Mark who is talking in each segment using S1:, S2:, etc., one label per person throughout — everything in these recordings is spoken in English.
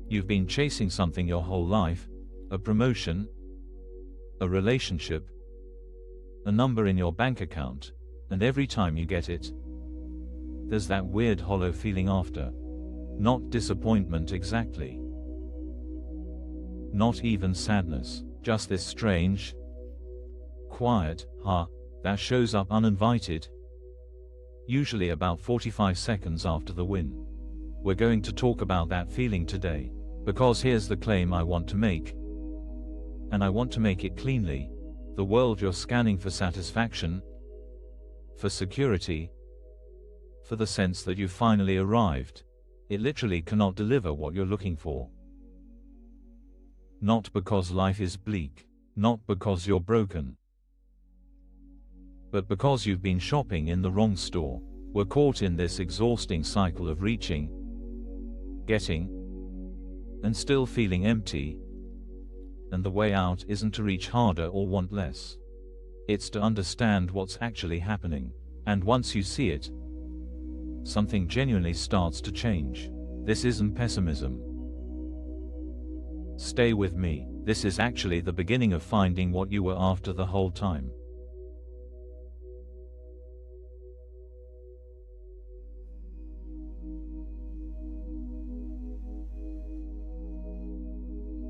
S1: You've been chasing something your whole life, a promotion, a relationship, a number in your bank account, and every time you get it, there's that weird hollow feeling after. Not disappointment exactly. Not even sadness, just this strange, quiet, that shows up uninvited, usually about 45 seconds after the win. We're going to talk about that feeling today, because here's the claim I want to make, and I want to make it cleanly. The world you're scanning for satisfaction, for security, for the sense that you've finally arrived, it literally cannot deliver what you're looking for. Not because life is bleak, not because you're broken, but because you've been shopping in the wrong store. We're caught in this exhausting cycle of reaching, getting, and still feeling empty. And the way out isn't to reach harder or want less. It's to understand what's actually happening. And once you see it, something genuinely starts to change. This isn't pessimism. Stay with me. This is actually the beginning of finding what you were after the whole time.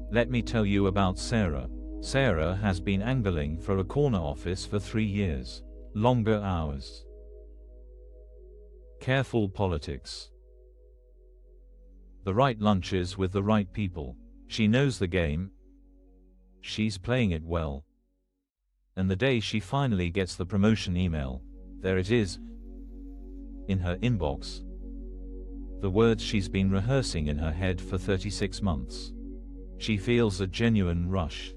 S1: Let me tell you about Sarah. Sarah has been angling for a corner office for 3 years. Longer hours. Careful politics. The right lunches with the right people. She knows the game. She's playing it well. And the day she finally gets the promotion email, there it is, in her inbox. The words she's been rehearsing in her head for 36 months. She feels a genuine rush.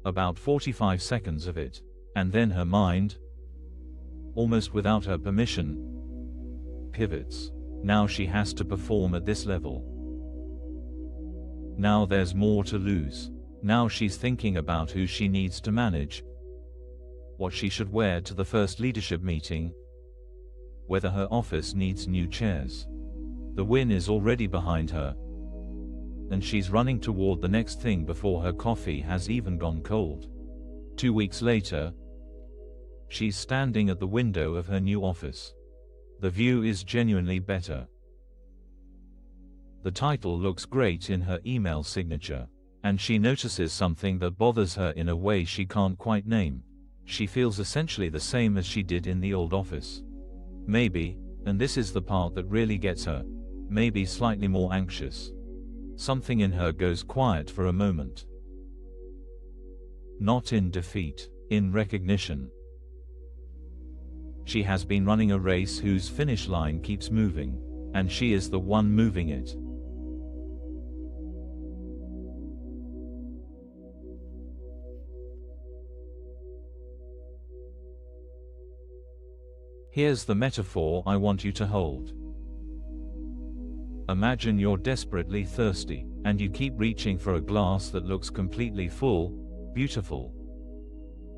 S1: About 45 seconds of it, and then her mind, almost without her permission, pivots. Now she has to perform at this level. Now there's more to lose. Now she's thinking about who she needs to manage, what she should wear to the first leadership meeting, whether her office needs new chairs. The win is already behind her, and she's running toward the next thing before her coffee has even gone cold. 2 weeks later, she's standing at the window of her new office. The view is genuinely better. The title looks great in her email signature, and she notices something that bothers her in a way she can't quite name. She feels essentially the same as she did in the old office. Maybe, and this is the part that really gets her, maybe slightly more anxious. Something in her goes quiet for a moment. Not in defeat, in recognition. She has been running a race whose finish line keeps moving, and she is the one moving it. Here's the metaphor I want you to hold. Imagine you're desperately thirsty, and you keep reaching for a glass that looks completely full, beautiful.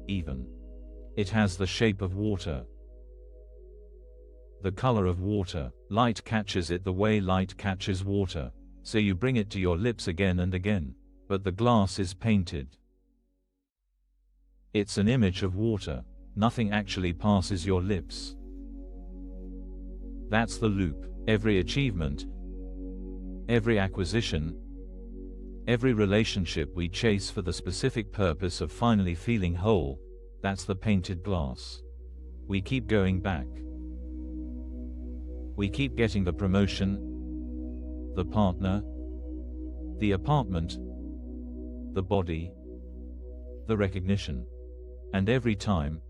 S1: Even. It has the shape of water. The color of water. Light catches it the way light catches water. So you bring it to your lips again and again. But the glass is painted. It's an image of water. Nothing actually passes your lips. That's the loop. Every achievement, every acquisition, every relationship we chase for the specific purpose of finally feeling whole, that's the painted glass. We keep going back. We keep getting the promotion, the partner, the apartment, the body, the recognition. And every time,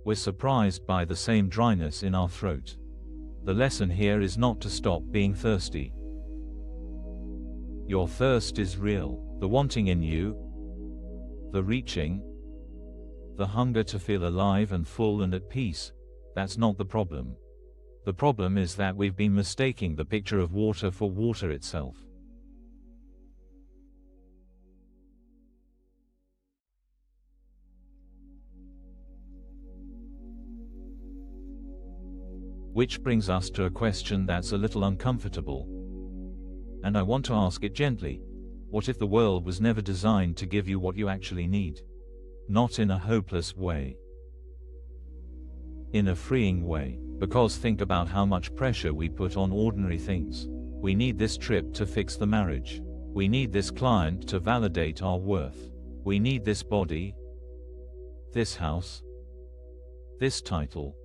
S1: we're surprised by the same dryness in our throat. The lesson here is not to stop being thirsty. Your thirst is real. The wanting in you, the reaching, the hunger to feel alive and full and at peace, that's not the problem. The problem is that we've been mistaking the picture of water for water itself. Which brings us to a question that's a little uncomfortable. And I want to ask it gently. What if the world was never designed to give you what you actually need? Not in a hopeless way. In a freeing way. Because think about how much pressure we put on ordinary things. We need this trip to fix the marriage. We need this client to validate our worth. We need this body, this house, this title,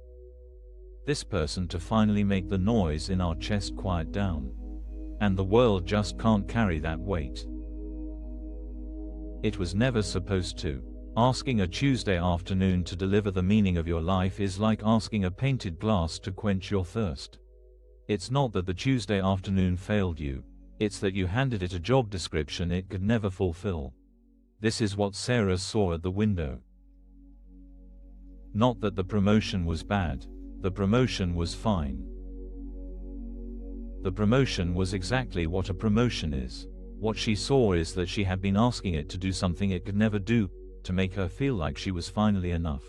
S1: this person to finally make the noise in our chest quiet down. And the world just can't carry that weight. It was never supposed to. Asking a Tuesday afternoon to deliver the meaning of your life is like asking a painted glass to quench your thirst. It's not that the Tuesday afternoon failed you. It's that you handed it a job description it could never fulfill. This is what Sarah saw at the window. Not that the promotion was bad. The promotion was fine. The promotion was exactly what a promotion is. What she saw is that she had been asking it to do something it could never do, to make her feel like she was finally enough.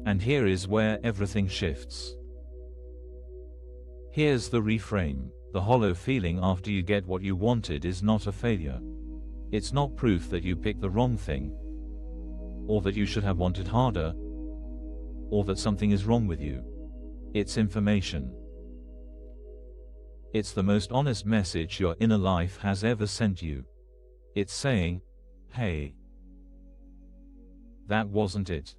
S1: And here is where everything shifts. Here's the reframe. The hollow feeling after you get what you wanted is not a failure. It's not proof that you picked the wrong thing, or that you should have wanted harder, or that something is wrong with you. It's information. It's the most honest message your inner life has ever sent you. It's saying, hey, that wasn't it.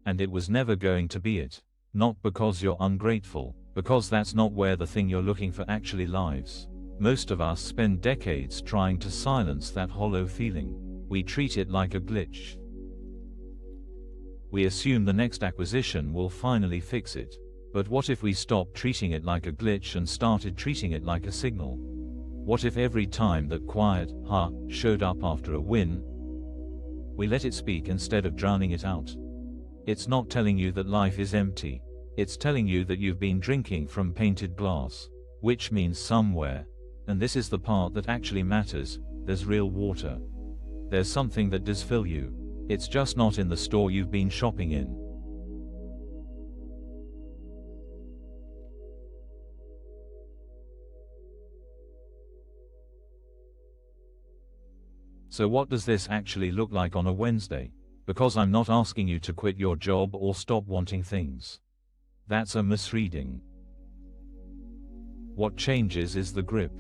S1: And it was never going to be it. Not because you're ungrateful, because that's not where the thing you're looking for actually lies. Most of us spend decades trying to silence that hollow feeling. We treat it like a glitch. We assume the next acquisition will finally fix it. But what if we stopped treating it like a glitch and started treating it like a signal? What if every time that quiet, ha, showed up after a win, we let it speak instead of drowning it out? It's not telling you that life is empty. It's telling you that you've been drinking from painted glass. Which means somewhere, and this is the part that actually matters, there's real water. There's something that does fill you. It's just not in the store you've been shopping in. So what does this actually look like on a Wednesday? Because I'm not asking you to quit your job or stop wanting things. That's a misreading. What changes is the grip.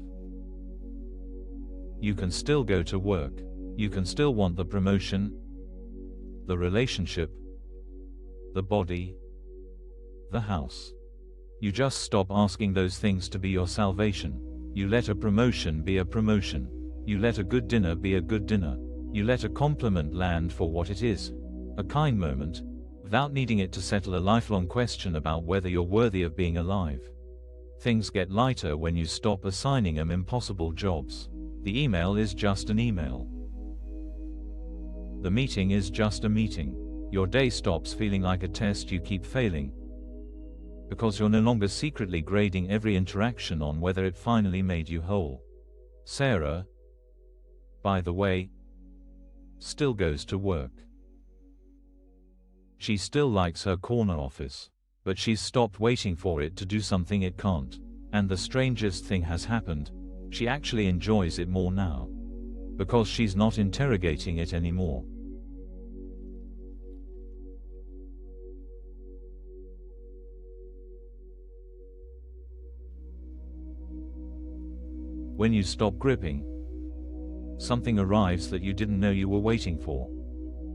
S1: You can still go to work. You can still want the promotion, the relationship, the body, the house. You just stop asking those things to be your salvation. You let a promotion be a promotion. You let a good dinner be a good dinner. You let a compliment land for what it is, a kind moment, without needing it to settle a lifelong question about whether you're worthy of being alive. Things get lighter when you stop assigning them impossible jobs. The email is just an email. The meeting is just a meeting. Your day stops feeling like a test you keep failing, because you're no longer secretly grading every interaction on whether it finally made you whole. Sarah, by the way, still goes to work. She still likes her corner office, but she's stopped waiting for it to do something it can't. And the strangest thing has happened. She actually enjoys it more now, because she's not interrogating it anymore. When you stop gripping, something arrives that you didn't know you were waiting for.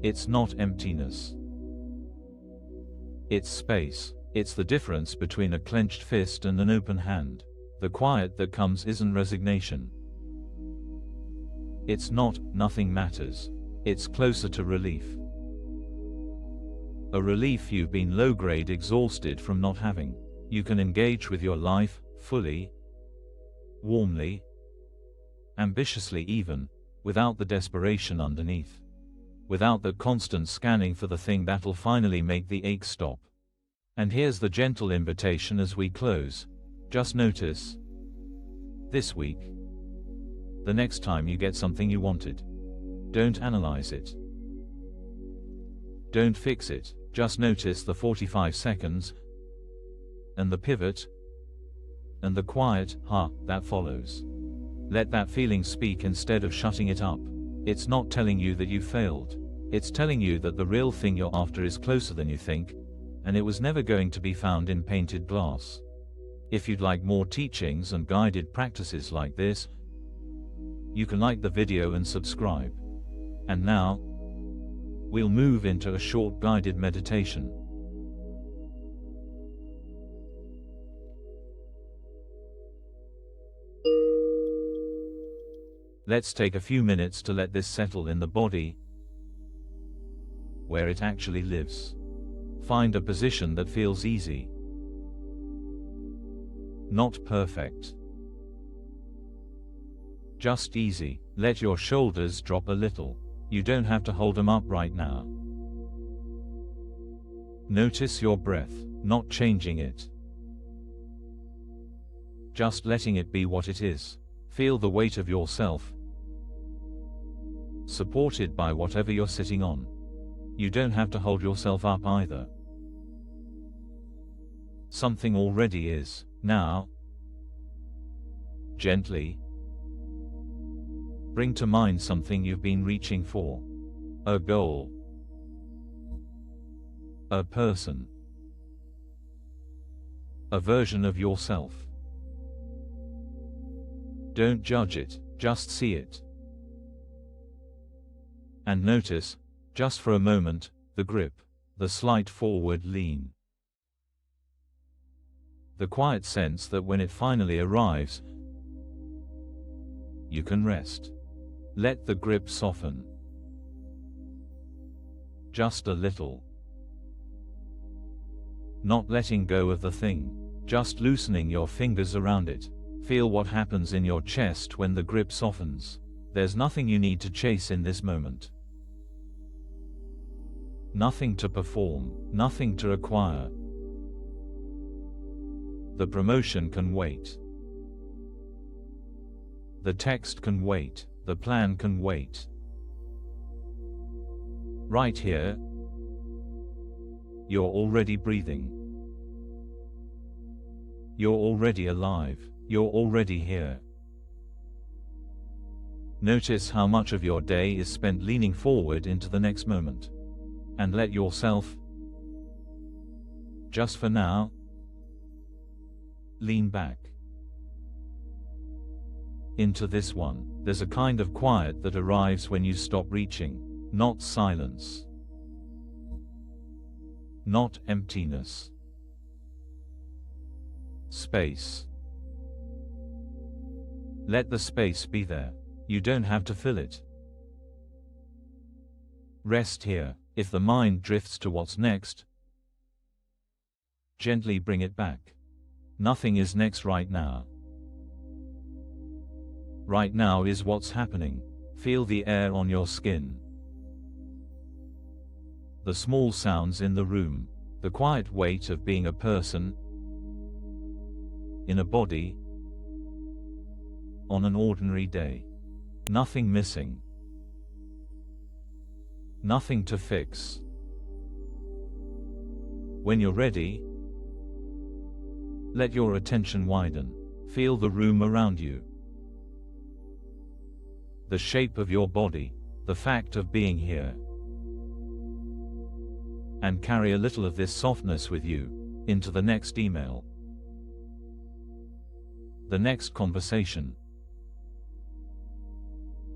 S1: It's not emptiness. It's space. It's the difference between a clenched fist and an open hand. The quiet that comes isn't resignation. It's not, nothing matters. It's closer to relief. A relief you've been low-grade exhausted from not having. You can engage with your life, fully, warmly, ambitiously even, without the desperation underneath. Without the constant scanning for the thing that'll finally make the ache stop. And here's the gentle invitation as we close. Just notice, this week, the next time you get something you wanted, Don't analyze it. Don't fix it, just notice the 45 seconds, and the pivot, and the quiet, that follows. Let that feeling speak instead of shutting it up. It's not telling you that you failed. It's telling you that the real thing you're after is closer than you think, and it was never going to be found in painted glass. If you'd like more teachings and guided practices like this, you can like the video and subscribe. And now, we'll move into a short guided meditation. Let's take a few minutes to let this settle in the body, where it actually lives. Find a position that feels easy. Not perfect. Just easy. Let your shoulders drop a little. You don't have to hold them up right now. Notice your breath, not changing it. Just letting it be what it is. Feel the weight of yourself, supported by whatever you're sitting on. You don't have to hold yourself up either. Something already is. Now, gently, bring to mind something you've been reaching for. A goal. A person. A version of yourself. Don't judge it, just see it. And notice, just for a moment, the grip, the slight forward lean. The quiet sense that when it finally arrives, you can rest. Let the grip soften. Just a little. Not letting go of the thing, just loosening your fingers around it. Feel what happens in your chest when the grip softens. There's nothing you need to chase in this moment. Nothing to perform, nothing to acquire. The promotion can wait. The text can wait, the plan can wait. Right here, you're already breathing. You're already alive, you're already here. Notice how much of your day is spent leaning forward into the next moment. And let yourself, just for now, lean back into this one. There's a kind of quiet that arrives when you stop reaching. Not silence. Not emptiness. Space. Let the space be there. You don't have to fill it. Rest here. If the mind drifts to what's next, gently bring it back. Nothing is next right now. Right now is what's happening. Feel the air on your skin. The small sounds in the room. The quiet weight of being a person in a body on an ordinary day. Nothing missing. Nothing to fix. When you're ready, let your attention widen. Feel the room around you. The shape of your body, the fact of being here. And carry a little of this softness with you into the next email, the next conversation,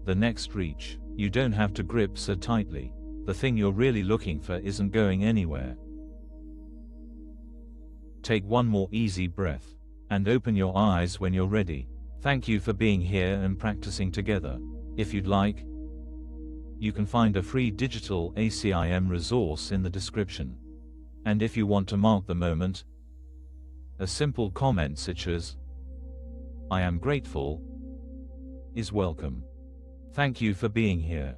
S1: the next reach. You don't have to grip so tightly. The thing you're really looking for isn't going anywhere. Take one more easy breath, and open your eyes when you're ready. Thank you for being here and practicing together. If you'd like, you can find a free digital ACIM resource in the description. And if you want to mark the moment, a simple comment such as, "I am grateful," is welcome. Thank you for being here.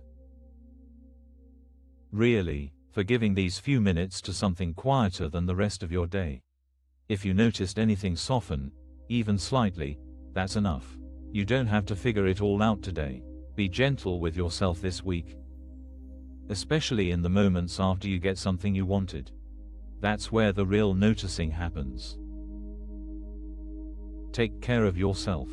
S1: Really, for giving these few minutes to something quieter than the rest of your day. If you noticed anything soften, even slightly, that's enough. You don't have to figure it all out today. Be gentle with yourself this week, especially in the moments after you get something you wanted. That's where the real noticing happens. Take care of yourself.